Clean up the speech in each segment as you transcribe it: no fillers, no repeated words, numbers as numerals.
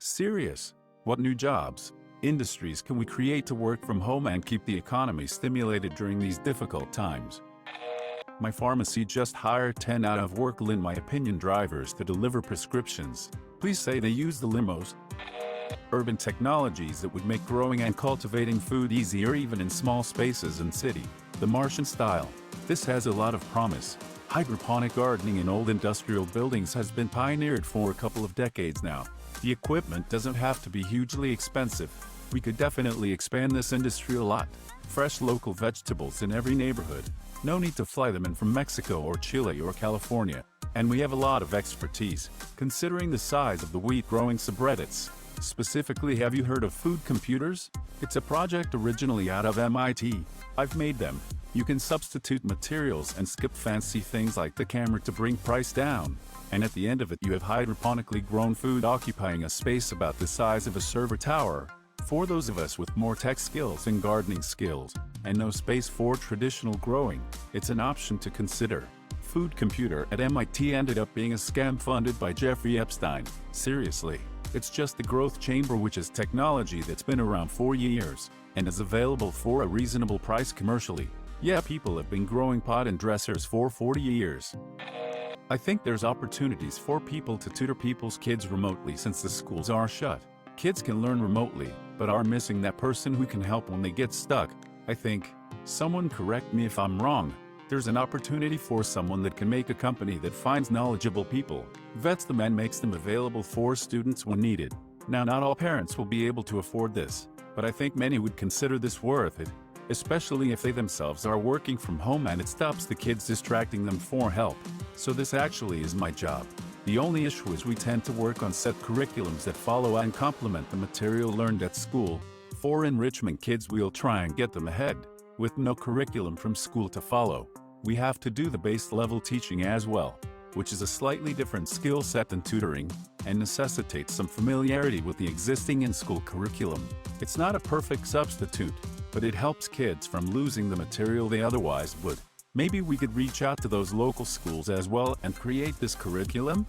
Serious. What new jobs, industries can we create to work from home and keep the economy stimulated during these difficult times? My pharmacy just hired 10 out-of-work in my opinion drivers to deliver prescriptions. Please say they use the limos. Urban technologies that would make growing and cultivating food easier even in small spaces and city. The Martian style. This has a lot of promise. Hydroponic gardening in old industrial buildings has been pioneered for a couple of decades now. The equipment doesn't have to be hugely expensive. We could definitely expand this industry a lot. Fresh local vegetables in every neighborhood. No need to fly them in from Mexico or Chile or California. And we have a lot of expertise, considering the size of the wheat-growing subreddits. Specifically, have you heard of food computers? It's a project originally out of MIT. I've made them. You can substitute materials and skip fancy things like the camera to bring price down. And at the end of it you have hydroponically grown food occupying a space about the size of a server tower. For those of us with more tech skills and gardening skills, and no space for traditional growing, it's an option to consider. Food computer at MIT ended up being a scam funded by Jeffrey Epstein. Seriously. It's just the growth chamber, which is technology that's been around for years, and is available for a reasonable price commercially. Yeah, people have been growing pot and dressers for 40 years. I think there's opportunities for people to tutor people's kids remotely since the schools are shut. Kids can learn remotely, but are missing that person who can help when they get stuck. I think, someone correct me if I'm wrong, there's an opportunity for someone that can make a company that finds knowledgeable people, vets them and makes them available for students when needed. Now, not all parents will be able to afford this, but I think many would consider this worth it, especially if they themselves are working from home and it stops the kids distracting them for help. So this actually is my job. The only issue is we tend to work on set curriculums that follow and complement the material learned at school. For enrichment kids, we'll try and get them ahead. With no curriculum from school to follow, we have to do the base level teaching as well, which is a slightly different skill set than tutoring, and necessitates some familiarity with the existing in-school curriculum. It's not a perfect substitute, but it helps kids from losing the material they otherwise would. Maybe we could reach out to those local schools as well and create this curriculum?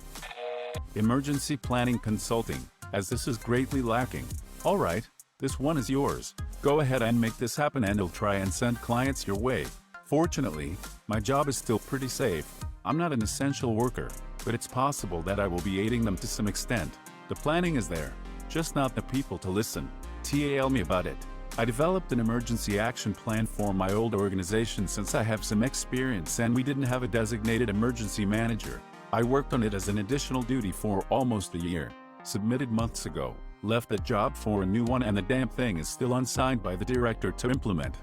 Emergency planning consulting, as this is greatly lacking. Alright, this one is yours. Go ahead and make this happen and I'll try and send clients your way. Fortunately, my job is still pretty safe. I'm not an essential worker, but it's possible that I will be aiding them to some extent. The planning is there, just not the people to listen. Tell me about it. I developed an emergency action plan for my old organization since I have some experience and we didn't have a designated emergency manager. I worked on it as an additional duty for almost a year. Submitted months ago. Left that job for a new one and the damn thing is still unsigned by the director to implement.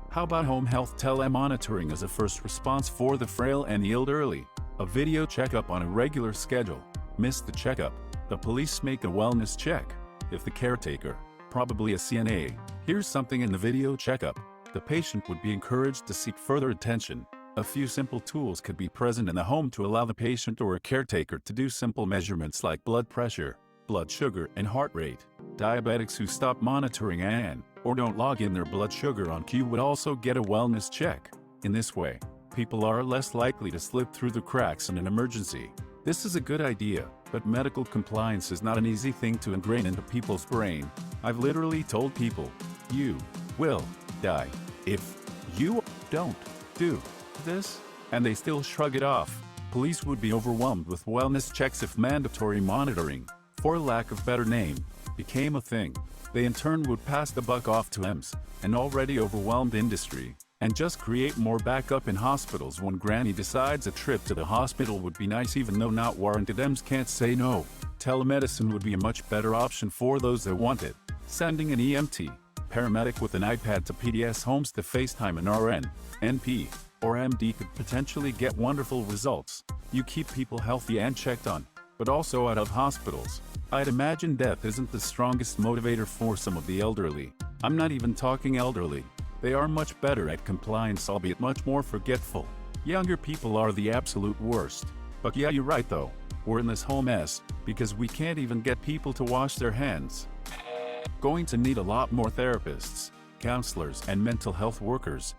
How about home health telemonitoring as a first response for the frail and the elderly? A video checkup on a regular schedule. Missed the checkup. The police make a wellness check. If the caretaker, probably a CNA, here's something in the video checkup, the patient would be encouraged to seek further attention. A few simple tools could be present in the home to allow the patient or a caretaker to do simple measurements like blood pressure, blood sugar and heart rate. Diabetics who stop monitoring or don't log in their blood sugar on cue would also get a wellness check. In this way, people are less likely to slip through the cracks in an emergency. This is a good idea, but medical compliance is not an easy thing to ingrain into people's brain. I've literally told people, you will die if you don't do this, and they still shrug it off. Police would be overwhelmed with wellness checks if mandatory monitoring, for lack of better name, became a thing. They in turn would pass the buck off to EMS, an already overwhelmed industry, and just create more backup in hospitals when Granny decides a trip to the hospital would be nice even though not warranted. EMS can't say no. Telemedicine would be a much better option for those that want it. Sending an EMT, paramedic with an iPad to PDS homes to FaceTime an RN, NP, or MD could potentially get wonderful results. You keep people healthy and checked on, but also out of hospitals. I'd imagine death isn't the strongest motivator for some of the elderly. I'm not even talking elderly. They are much better at compliance, albeit much more forgetful. Younger people are the absolute worst. But yeah, you're right though. We're in this whole mess because we can't even get people to wash their hands. Going to need a lot more therapists, counselors, and mental health workers.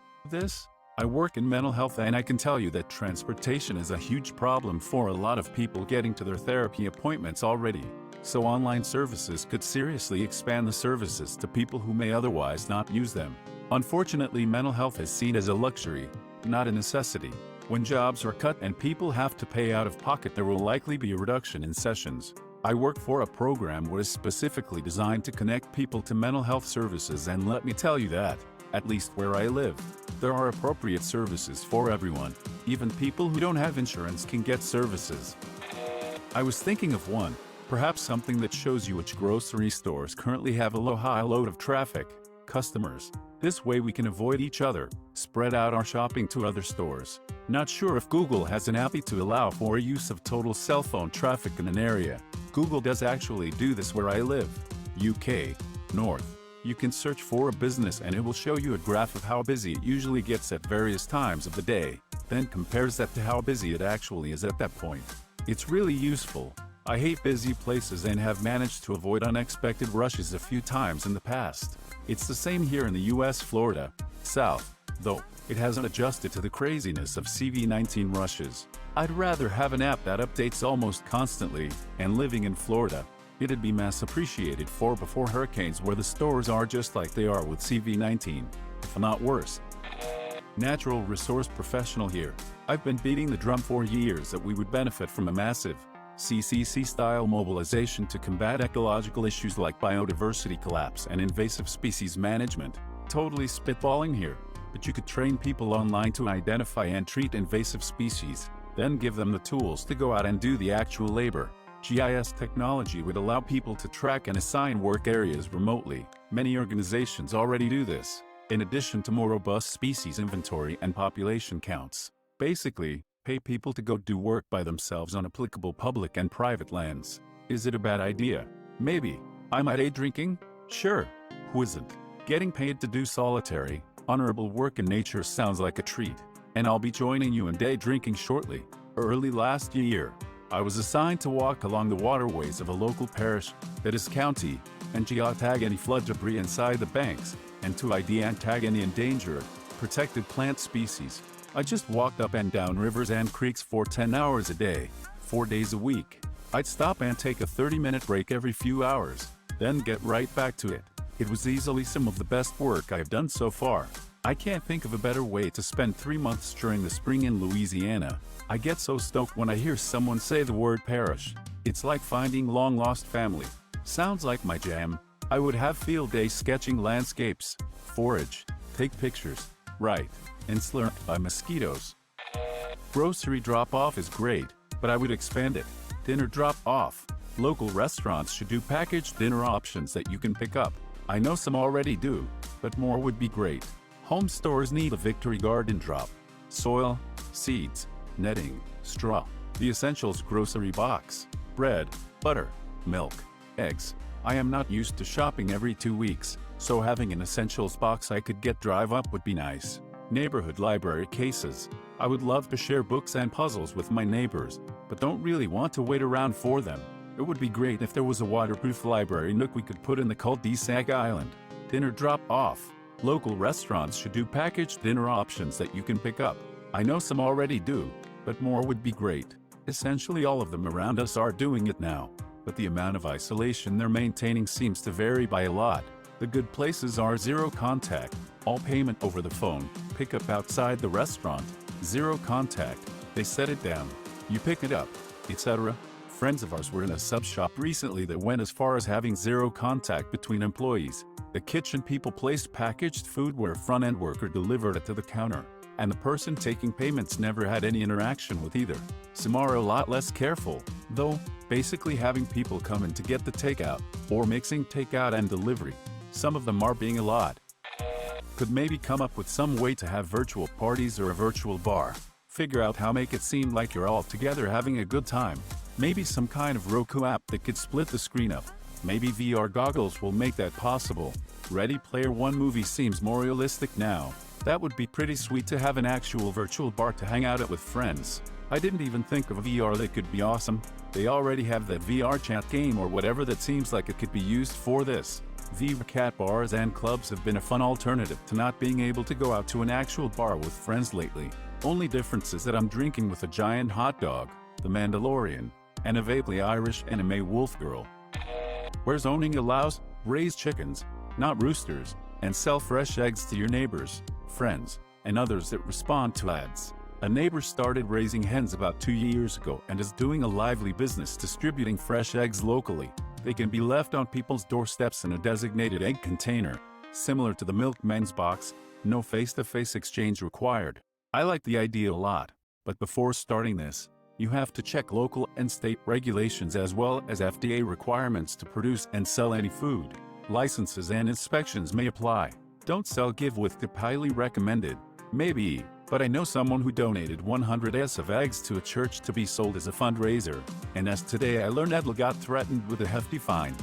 I work in mental health and I can tell you that transportation is a huge problem for a lot of people getting to their therapy appointments already. So online services could seriously expand the services to people who may otherwise not use them. Unfortunately, mental health is seen as a luxury, not a necessity. When jobs are cut and people have to pay out of pocket, there will likely be a reduction in sessions. I work for a program that is specifically designed to connect people to mental health services, and let me tell you that, at least where I live, there are appropriate services for everyone. Even people who don't have insurance can get services. I was thinking of one, perhaps something that shows you which grocery stores currently have a high load of traffic, customers. This way we can avoid each other, spread out our shopping to other stores. Not sure if Google has an API to allow for use of total cell phone traffic in an area. Google does actually do this where I live. UK, North. You can search for a business and it will show you a graph of how busy it usually gets at various times of the day, then compares that to how busy it actually is at that point. It's really useful. I hate busy places and have managed to avoid unexpected rushes a few times in the past. It's the same here in the US, Florida, South, though it hasn't adjusted to the craziness of CV-19 rushes. I'd rather have an app that updates almost constantly, and living in Florida, it'd be mass appreciated for before hurricanes where the stores are just like they are with CV-19, if not worse. Natural resource professional here. I've been beating the drum for years that we would benefit from a massive CCC-style mobilization to combat ecological issues like biodiversity collapse and invasive species management. Totally spitballing here, but you could train people online to identify and treat invasive species, then give them the tools to go out and do the actual labor. GIS technology would allow people to track and assign work areas remotely. Many organizations already do this, in addition to more robust species inventory and population counts. Basically, pay people to go do work by themselves on applicable public and private lands. Is it a bad idea? Maybe. Am I day drinking? Sure. Who isn't? Getting paid to do solitary, honorable work in nature sounds like a treat. And I'll be joining you in day drinking shortly. Early last year, I was assigned to walk along the waterways of a local parish, that is county, and geotag any flood debris inside the banks, and to ID and tag any endangered, protected plant species. I just walked up and down rivers and creeks for 10 hours a day, 4 days a week. I'd stop and take a 30-minute break every few hours, then get right back to it. It was easily some of the best work I've done so far. I can't think of a better way to spend 3 months during the spring in Louisiana. I get so stoked when I hear someone say the word parish. It's like finding long-lost family. Sounds like my jam. I would have field days sketching landscapes, forage, take pictures, write, and slurp by mosquitoes. Grocery drop-off is great, but I would expand it. Dinner drop-off. Local restaurants should do packaged dinner options that you can pick up. I know some already do, but more would be great. Home stores need a Victory Garden drop. Soil, seeds, netting, straw, the essentials grocery box, bread, butter, milk, eggs. I am not used to shopping every 2 weeks, so having an essentials box I could get drive up would be nice. Neighborhood library cases. I would love to share books and puzzles with my neighbors, but don't really want to wait around for them. It would be great if there was a waterproof library nook we could put in the cul-de-sac island. Dinner drop-off. Local restaurants should do packaged dinner options that you can pick up. I know some already do, but more would be great. Essentially all of them around us are doing it now, but the amount of isolation they're maintaining seems to vary by a lot. The good places are zero contact, all payment over the phone, pick up outside the restaurant, zero contact, they set it down, you pick it up, etc. Friends of ours were in a sub shop recently that went as far as having zero contact between employees. The kitchen people placed packaged food where front-end worker delivered it to the counter, and the person taking payments never had any interaction with either. Some are a lot less careful, though, basically having people come in to get the takeout, or mixing takeout and delivery. Some of them are being a lot. Could maybe come up with some way to have virtual parties or a virtual bar. Figure out how make it seem like you're all together having a good time. Maybe some kind of Roku app that could split the screen up. Maybe VR goggles will make that possible. Ready Player One movie seems more realistic now. That would be pretty sweet to have an actual virtual bar to hang out at with friends. I didn't even think of VR that could be awesome. They already have that VR chat game or whatever that seems like it could be used for this. VR cat bars and clubs have been a fun alternative to not being able to go out to an actual bar with friends lately. Only difference is that I'm drinking with a giant hot dog, The Mandalorian, and a vaguely Irish anime wolf girl. where zoning allows, raise chickens, not roosters, and sell fresh eggs to your neighbors, friends, and others that respond to ads. A neighbor started raising hens about 2 years ago and is doing a lively business distributing fresh eggs locally. They can be left on people's doorsteps in a designated egg container, similar to the milkman's box, no face-to-face exchange required. I like the idea a lot, but before starting this, you have to check local and state regulations as well as FDA requirements to produce and sell any food. Licenses and inspections may apply. Don't sell give with tip, highly recommended. Maybe, but I know someone who donated 100s of eggs to a church to be sold as a fundraiser, and as today I learned that got threatened with a hefty fine.